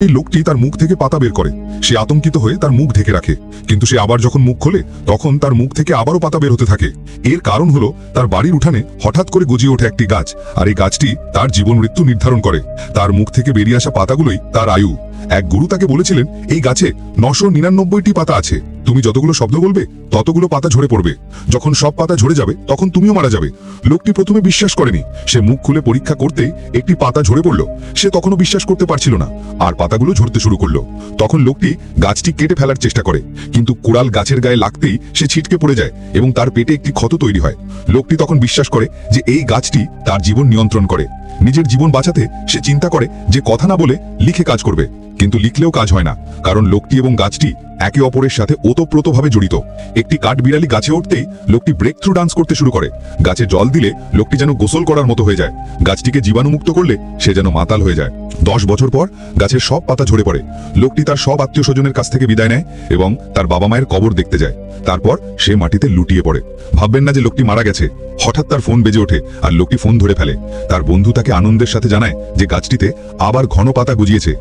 এই লোকটি তার মুখ থেকে পাতা বের করে। সে আতঙ্কিত হয়ে তার মুখ ঢেকে রাখে, কিন্তু সে আবার যখন মুখ খোলে তখন তার মুখ থেকে আবারও পাতা বের হতে থাকে। এর কারণ হলো তার বাড়ির উঠানে হঠাৎ করে গজিয়ে ওঠে একটি গাছ, আর এই গাছটি তার জীবন মৃত্যু নির্ধারণ করে। তার মুখ থেকে বেরিয়ে আসা পাতাগুলোই তার আয়ু। এক গুরু তাকে বলেছিলেন, এই গাছে 999টি পাতা আছে, তুমি যতগুলো শব্দ বলবে ততগুলো পাতা ঝরে পড়বে। যখন সব পাতা ঝরে যাবে তখন তুমিও মারা যাবে। লোকটি প্রথমে বিশ্বাস করেনি। সে মুখ খুলে পরীক্ষা করতেই একটি পাতা ঝরে পড়ল। সে তখনও বিশ্বাস করতে পারছিল না, আর পাতাগুলো ঝরতে শুরু করলো। তখন লোকটি গাছটি কেটে ফেলার চেষ্টা করে, কিন্তু কুড়াল গাছের গায়ে লাগতেই সে ছিটকে পড়ে যায় এবং তার পেটে একটি ক্ষত তৈরি হয়। লোকটি তখন বিশ্বাস করে যে এই গাছটি তার জীবন নিয়ন্ত্রণ করে। নিজের জীবন বাঁচাতে সে চিন্তা করে যে কথা না বলে লিখে কাজ করবে, কিন্তু লিখলেও কাজ হয় না, কারণ লোকটি এবং গাছটি একে অপরের সাথে ওতপ্রোতভাবে জড়িত। একটি কাঠবিড়ালি গাছে উঠতেই লোকটি ব্রেক থ্রু ডান্স করতে শুরু করে। গাছে জল দিলে লোকটি যেন গোসল করার মতো হয়ে যায়। গাছটিকে জীবাণুমুক্ত করলে সে যেন মাতাল হয়ে যায়। 10 বছর পর গাছের সব পাতা ঝরে পড়ে। লোকটি তার সব আত্মীয় স্বজনের কাছ থেকে বিদায় নেয় এবং তার বাবা মায়ের কবর দেখতে যায়। তারপর সে মাটিতে লুটিয়ে পড়ে। ভাববেন না যে লোকটি মারা গেছে। হঠাৎ তার ফোন বেজে ওঠে আর লোকটি ফোন ধরে ফেলে। তার বন্ধু তাকে আনন্দের সাথে জানায় যে গাছটিতে আবার ঘন পাতা গজিয়েছে।